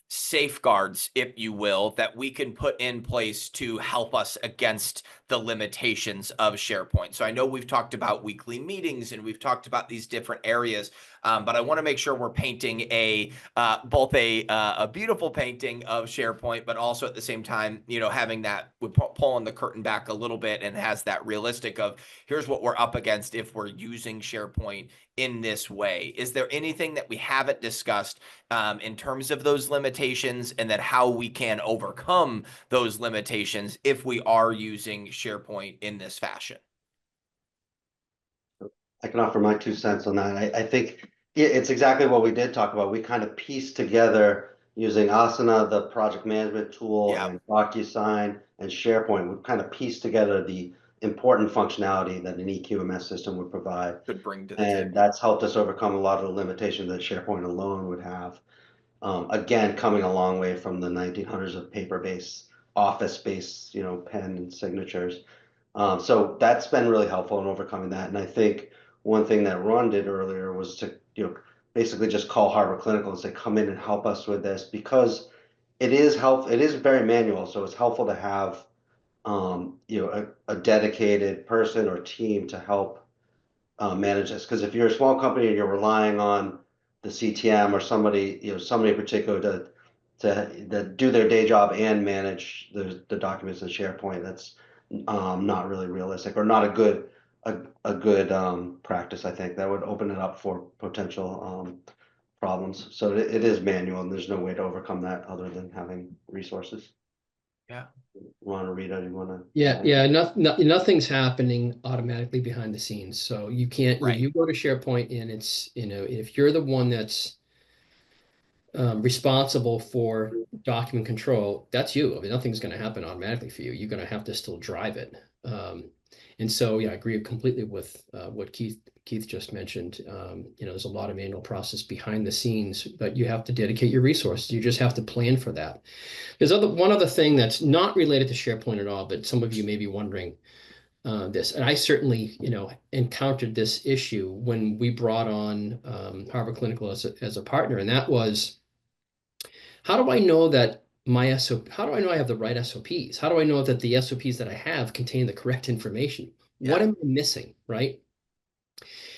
safeguards, if you will, that we can put in place to help us against the limitations of SharePoint? So I know we've talked about weekly meetings and we've talked about these different areas, but I want to make sure we're painting both a beautiful painting of SharePoint, but also at the same time, having that, we're pulling the curtain back a little bit and has that realistic of here's what we're up against if we're using SharePoint in this way. Is there anything that we haven't discussed in terms of those limitations, and then how we can overcome those limitations if we are using SharePoint in this fashion? I can offer my 2 cents on that. I think it's exactly what we did talk about. We kind of pieced together using Asana, the project management tool, and DocuSign and SharePoint. We kind of pieced together the important functionality that an EQMS system would provide. Could bring to the And table. that's helped us overcome a lot of the limitations that SharePoint alone would have. Again, coming a long way from the 1900s of paper-based, office-based, pen and signatures. So that's been really helpful in overcoming that. And I think one thing that Ron did earlier was to, basically just call Harbor Clinical and say, come in and help us with this, because it is very manual. So it's helpful to have, a dedicated person or team to help manage this. Because if you're a small company and you're relying on the CTM or somebody in particular to do their day job and manage the documents in SharePoint, that's not really realistic, or not a good practice. I think that would open it up for potential problems. So it is manual, and there's no way to overcome that other than having resources. Yeah. Ron or Rita, do you want to? Yeah. Nothing's happening automatically behind the scenes. So you can't, Right. you go to SharePoint and it's, if you're the one that's responsible for document control, that's you. I mean, nothing's going to happen automatically for you. You're going to have to still drive it. And so, yeah, I agree completely with what Keith just mentioned. There's a lot of manual process behind the scenes, but you have to dedicate your resources. You just have to plan for that. There's one other thing that's not related to SharePoint at all, but some of you may be wondering this, and I certainly, encountered this issue when we brought on Harbor Clinical as a partner, and that was, how do I know that how do I know I have the right SOPs? How do I know that the SOPs that I have contain the correct information? What am I missing, right?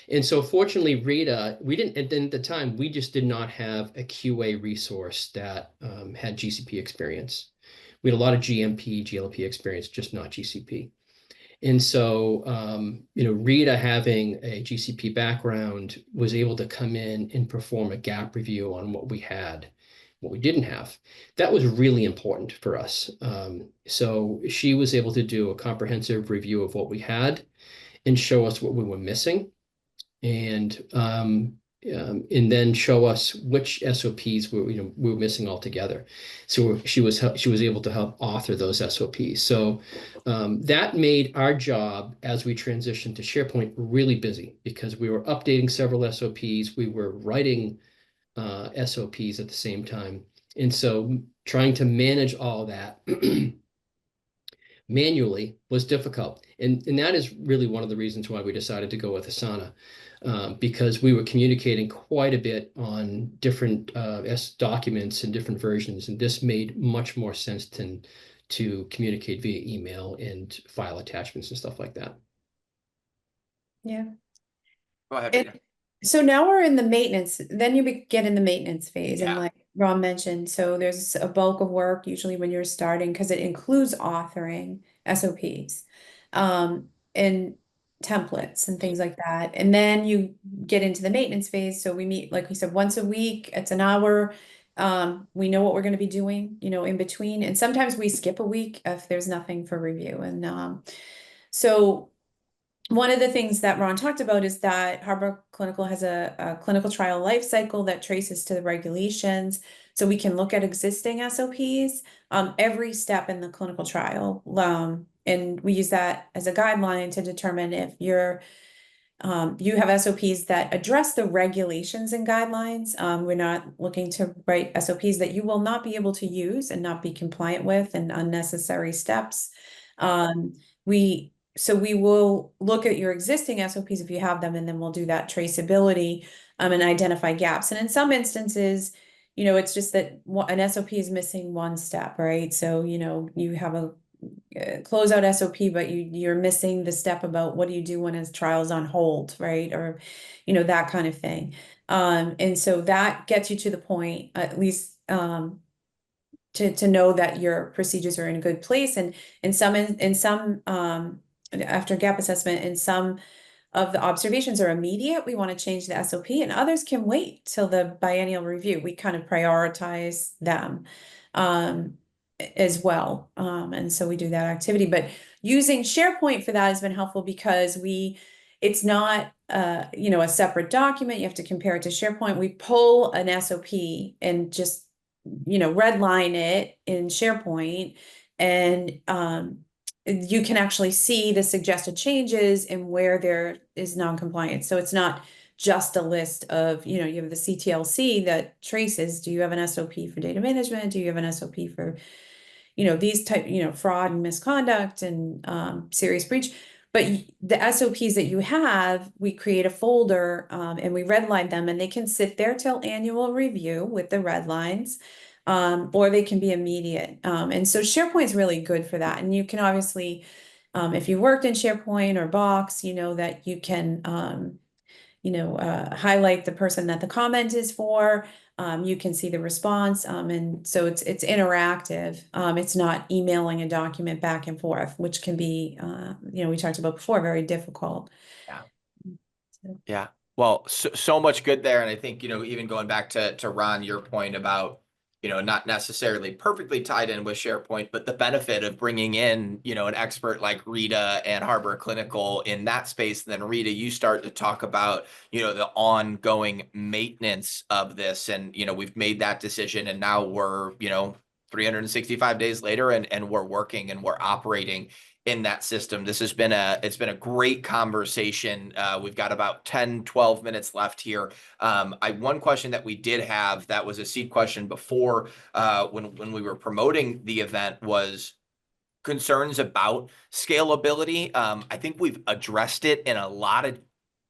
And so fortunately, Rita, we didn't, at the time, we just did not have a QA resource that had GCP experience. We had a lot of GMP, GLP experience, just not GCP. And so, Rita, having a GCP background, was able to come in and perform a gap review on what we had, what we didn't have. That was really important for us. So she was able to do a comprehensive review of what we had and show us what we were missing, and then show us which SOPs we were missing altogether. So she was able to help author those SOPs. So that made our job as we transitioned to SharePoint really busy, because we were updating several SOPs, we were writing SOPs at the same time. And so trying to manage all that manually was difficult. And that is really one of the reasons why we decided to go with Asana, because we were communicating quite a bit on different documents and different versions. And this made much more sense to communicate via email and file attachments and stuff like that. Yeah. Go ahead, Rita. So now we're in the maintenance, then you get in the maintenance phase, and Yeah. like Ron mentioned, so there's a bulk of work usually when you're starting, because it includes authoring SOPs. and templates and things like that. And then you get into the maintenance phase. So we meet, like we said, once a week. It's an hour. We know what we're going to be doing, in between. And sometimes we skip a week if there's nothing for review. And so one of the things that Ron talked about is that Harbor Clinical has a clinical trial life cycle that traces to the regulations. So we can look at existing SOPs, every step in the clinical trial. And we use that as a guideline to determine if you have SOPs that address the regulations and guidelines. We're not looking to write SOPs that you will not be able to use and not be compliant with, and unnecessary steps. So we will look at your existing SOPs if you have them, and then we'll do that traceability, and identify gaps. And in some instances, it's just that an SOP is missing one step, right? So, you have a closeout SOP, but you're missing the step about what do you do when a trial's on hold, right? Or, that kind of thing. And so that gets you to the point, at least, to know that your procedures are in a good place. And in some after gap assessment, and some of the observations are immediate, we want to change the SOP, and others can wait till the biennial review. We kind of prioritize them as well. And so we do that activity. But using SharePoint for that has been helpful because it's not a separate document. You have to compare it to SharePoint. We pull an SOP and just redline it in SharePoint, and you can actually see the suggested changes and where there is non-compliance. So it's not just a list of, you have the CTLC that traces, do you have an SOP for data management? Do you have an SOP for, these type, fraud and misconduct and serious breach? But the SOPs that you have, we create a folder, and we redline them, and they can sit there till annual review with the red lines. Or they can be immediate. And so SharePoint is really good for that. And you can obviously, if you worked in SharePoint or Box, you know that you can, highlight the person that the comment is for. You can see the response. And so it's interactive. It's not emailing a document back and forth, which can be, we talked about before, very difficult. Yeah. So. Yeah. Well, so much good there. And I think, even going back to Ron, your point about, not necessarily perfectly tied in with SharePoint, but the benefit of bringing in, an expert like Rita and Harbor Clinical in that space. And then Rita, you start to talk about, the ongoing maintenance of this. And, we've made that decision, and now we're, 365 days later, and we're working and we're operating in that system. This has been it's been a great conversation. We've got about 10, 12 minutes left here. One question that we did have that was a seed question before, when we were promoting the event, was concerns about scalability. I think we've addressed it in a lot of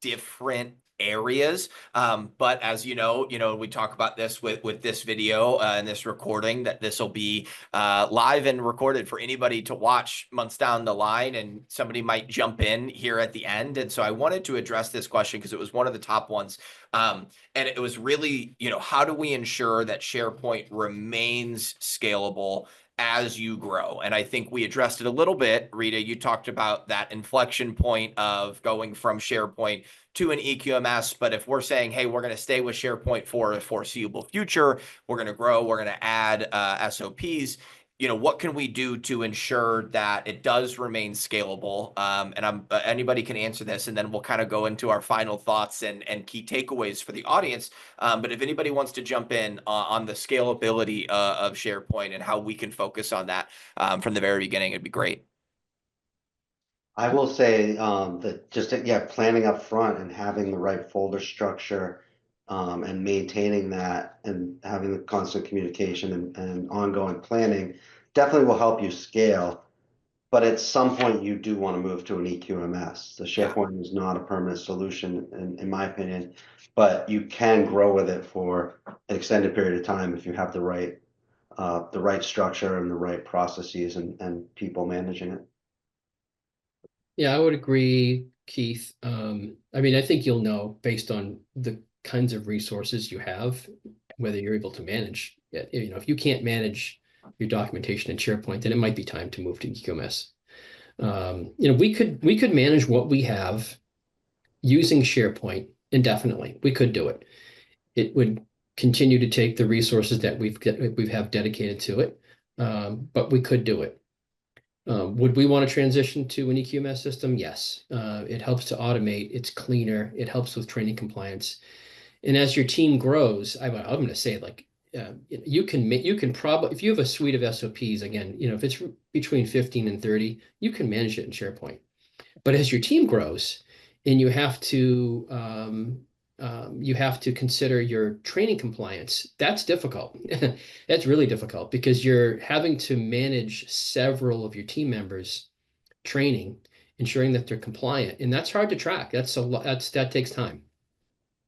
different areas. But as we talk about this with this video and this recording, that this will be live and recorded for anybody to watch months down the line, and somebody might jump in here at the end. And so I wanted to address this question because it was one of the top ones. And it was really, how do we ensure that SharePoint remains scalable as you grow? And I think we addressed it a little bit. Rita, you talked about that inflection point of going from SharePoint to an EQMS. But if we're saying, hey, we're going to stay with SharePoint for a foreseeable future, we're going to grow, we're going to add SOPs, what can we do to ensure that it does remain scalable? And anybody can answer this, and then we'll kind of go into our final thoughts and key takeaways for the audience. But if anybody wants to jump in on the scalability of SharePoint and how we can focus on that from the very beginning, it'd be great. I will say that just planning up front and having the right folder structure, and maintaining that and having the constant communication and ongoing planning definitely will help you scale. But at some point, you do want to move to an EQMS. The SharePoint is not a permanent solution, in my opinion, but you can grow with it for an extended period of time if you have the right structure and the right processes and people managing it. Yeah, I would agree, Keith. I think you'll know based on the kinds of resources you have, whether you're able to manage it. If you can't manage your documentation in SharePoint, then it might be time to move to EQMS. We could manage what we have using SharePoint indefinitely. We could do it. It would continue to take the resources that we have dedicated to it, but we could do it. Would we want to transition to an EQMS system? Yes. It helps to automate. It's cleaner. It helps with training compliance. And as your team grows, I'm going to say like you can probably, if you have a suite of SOPs, again, if it's between 15 and 30, you can manage it in SharePoint. But as your team grows and you have to consider your training compliance, that's difficult. That's really difficult because you're having to manage several of your team members' training, ensuring that they're compliant, and that's hard to track. That takes time.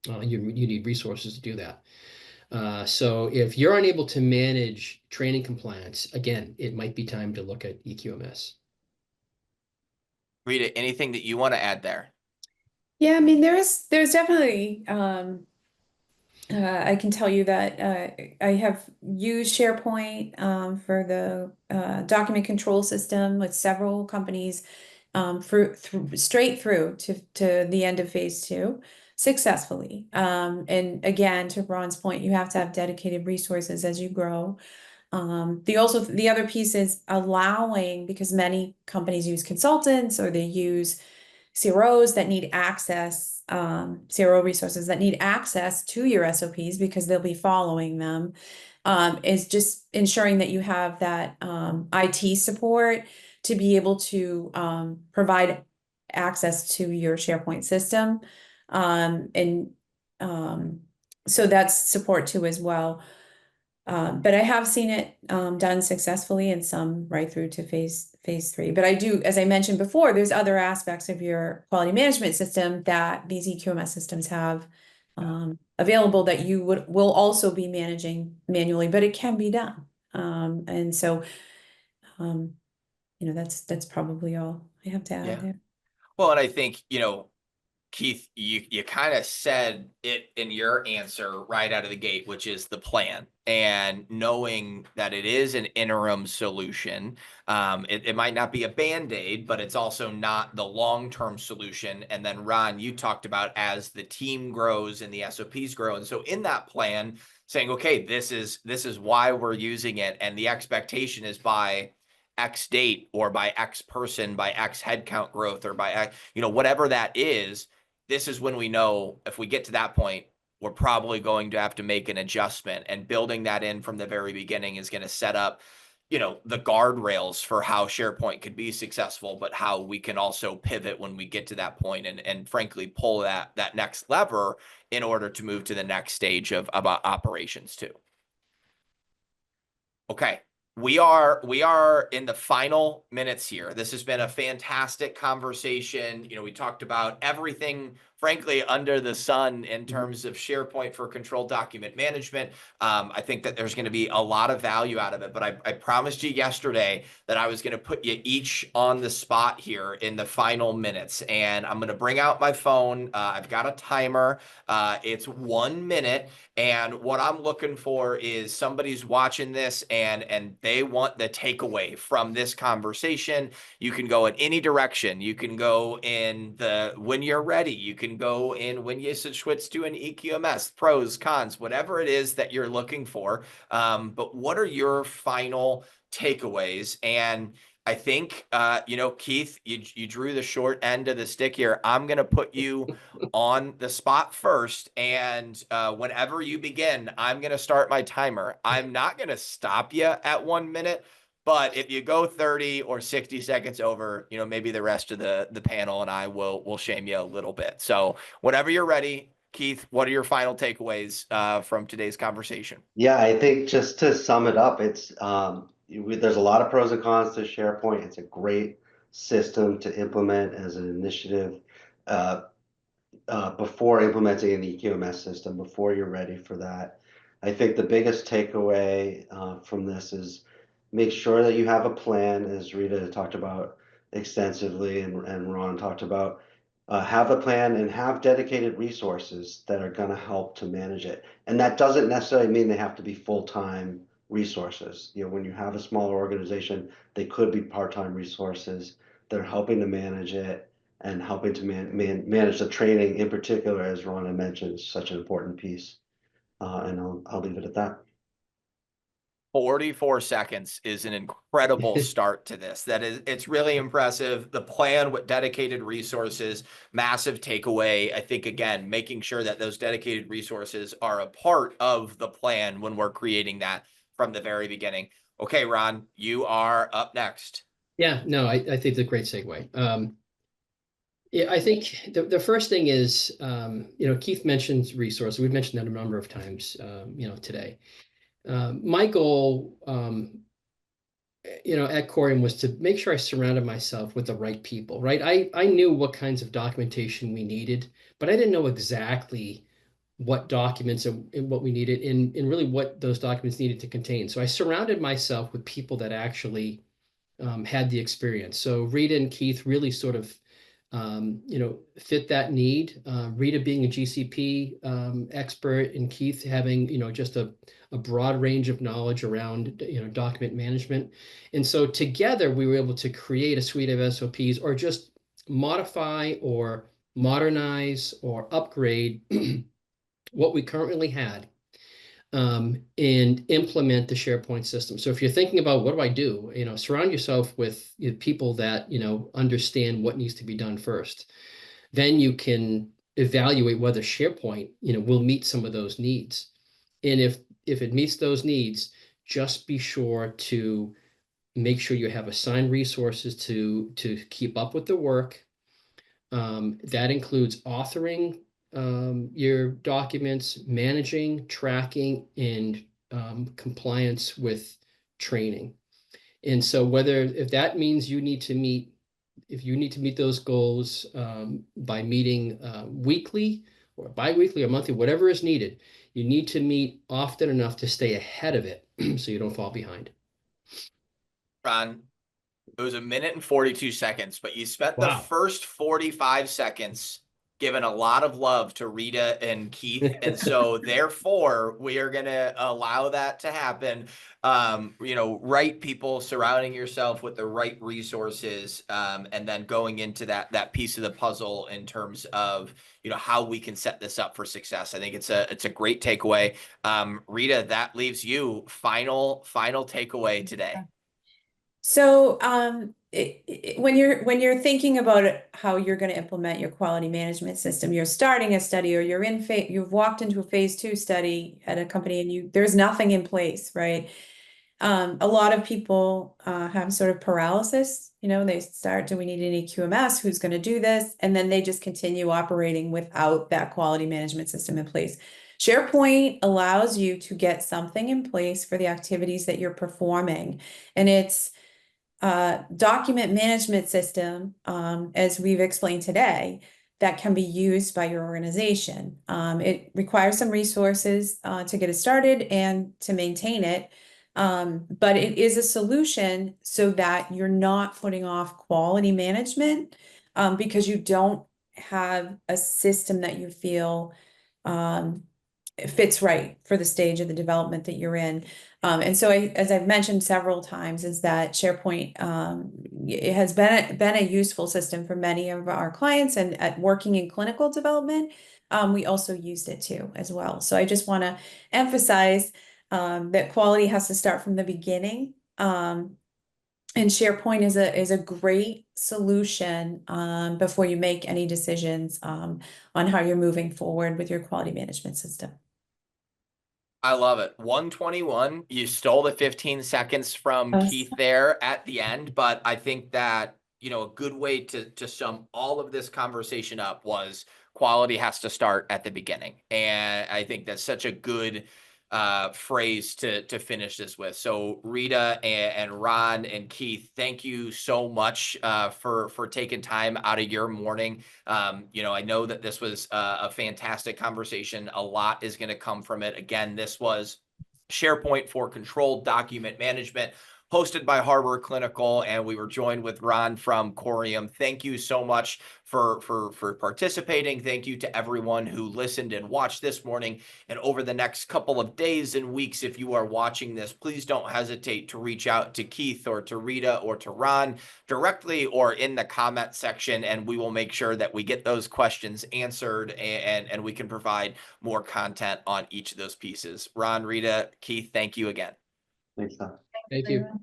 You need resources to do that. So if you're unable to manage training compliance, again, it might be time to look at EQMS. Rita, anything that you want to add there? Yeah, I mean, there's definitely I can tell you that I have used SharePoint for the document control system with several companies straight through to the end of phase two successfully. And again, to Ron's point, you have to have dedicated resources as you grow. The other piece is allowing, because many companies use consultants or they use CROs that need access, CRO resources that need access to your SOPs because they'll be following them, is just ensuring that you have that IT support to be able to provide access to your SharePoint system. And so that's support too as well. But I have seen it done successfully and some right through to phase three. But I do, as I mentioned before, there's other aspects of your quality management system that these EQMS systems have available that you will also be managing manually, but it can be done. And so, that's probably all I have to add there. Well, and I think, Keith, you kind of said it in your answer right out of the gate, which is the plan. And knowing that it is an interim solution, it might not be a Band-Aid, but it's also not the long-term solution. And then Ron, you talked about as the team grows and the SOPs grow. And so in that plan, saying, okay, this is why we're using it. And the expectation is by X date or by X person, by X headcount growth, or by X, whatever that is. This is when we know if we get to that point, we're probably going to have to make an adjustment, and building that in from the very beginning is going to set up, the guardrails for how SharePoint could be successful, but how we can also pivot when we get to that point and frankly, pull that next lever in order to move to the next stage of operations too. Okay. We are in the final minutes here. This has been a fantastic conversation. We talked about everything, frankly, under the sun in terms of SharePoint for controlled document management. I think that there's going to be a lot of value out of it, but I promised you yesterday that I was going to put you each on the spot here in the final minutes, and I'm going to bring out my phone. I've got a timer. It's 1 minute. And what I'm looking for is somebody's watching this and they want the takeaway from this conversation. You can go in any direction. You can go in when you're ready. You can go in when you switch to an EQMS, pros, cons, whatever it is that you're looking for. But what are your final takeaways? And I think, Keith, you drew the short end of the stick here. I'm going to put you on the spot first. And whenever you begin, I'm going to start my timer. I'm not going to stop you at 1 minute. But if you go 30 or 60 seconds over, maybe the rest of the panel and I will shame you a little bit. So whenever you're ready, Keith, what are your final takeaways from today's conversation? Yeah, I think just to sum it up, it's there's a lot of pros and cons to SharePoint. It's a great system to implement as an initiative before implementing an EQMS system, before you're ready for that. I think the biggest takeaway from this is make sure that you have a plan, as Rita talked about extensively and Ron talked about. Have a plan and have dedicated resources that are going to help to manage it. And that doesn't necessarily mean they have to be full-time resources. When you have a smaller organization, they could be part-time resources. they're helping to manage it and helping to manage the training in particular, as Rhonda mentioned, is such an important piece. And I'll leave it at that. 44 seconds is an incredible start to this. It's really impressive. The plan with dedicated resources, massive takeaway. I think, again, making sure that those dedicated resources are a part of the plan when we're creating that from the very beginning. Okay, Ron, you are up next. Yeah, no, I think it's a great segue. Yeah, I think the first thing is, Keith mentions resources. We've mentioned that a number of times, today. My goal, at Corium was to make sure I surrounded myself with the right people, right? I knew what kinds of documentation we needed, but I didn't know exactly what documents and what we needed and really what those documents needed to contain. So I surrounded myself with people that actually had the experience. So Rita and Keith really sort of fit that need. Rita being a GCP expert and Keith having, just a broad range of knowledge around, document management. And so together we were able to create a suite of SOPs or just modify or modernize or upgrade what we currently had and implement the SharePoint system. So if you're thinking about what do I do, surround yourself with people that, understand what needs to be done first. Then you can evaluate whether SharePoint, will meet some of those needs. And if it meets those needs, just be sure to make sure you have assigned resources to keep up with the work. That includes authoring your documents, managing, tracking, and compliance with training. And so if that means if you need to meet those goals by meeting weekly or biweekly or monthly, whatever is needed, you need to meet often enough to stay ahead of it so you don't fall behind. Ron, it was 1 minute and 42 seconds, but you spent the Wow. first 45 seconds giving a lot of love to Rita and Keith. And so therefore we are going to allow that to happen. Right people, surrounding yourself with the right resources, and then going into that piece of the puzzle in terms of, how we can set this up for success. I think it's a great takeaway. Rita, that leaves you final takeaway today. So, when you're thinking about how you're going to implement your quality management system, you're starting a study or you've walked into a phase 2 study at a company and there's nothing in place, right? A lot of people have sort of paralysis. They start, do we need any QMS? Who's going to do this? And then they just continue operating without that quality management system in place. SharePoint allows you to get something in place for the activities that you're performing. And it's document management system, as we've explained today, that can be used by your organization. It requires some resources to get it started and to maintain it. But it is a solution so that you're not putting off quality management because you don't have a system that you feel fits right for the stage of the development that you're in. And so as I've mentioned several times, is that SharePoint it has been a useful system for many of our clients, and at working in clinical development, we also used it too as well. So I just want to emphasize that quality has to start from the beginning. And SharePoint is a great solution before you make any decisions on how you're moving forward with your quality management system. I love it. 121. You stole the 15 seconds from Keith there at the end, but I think that, a good way to sum all of this conversation up was quality has to start at the beginning. And I think that's such a good phrase to finish this with. So Rita and Ron and Keith, thank you so much for taking time out of your morning. I know that this was a fantastic conversation. A lot is going to come from it. Again, this was SharePoint for controlled document management. hosted by Harbor Clinical, and we were joined with Ron from Corium. Thank you so much for participating. Thank you to everyone who listened and watched this morning. And over the next couple of days and weeks, if you are watching this, please don't hesitate to reach out to Keith or to Rita or to Ron directly or in the comment section, and we will make sure that we get those questions answered and we can provide more content on each of those pieces. Ron, Rita, Keith, thank you again. Thanks, Tom. Thank you. Everyone.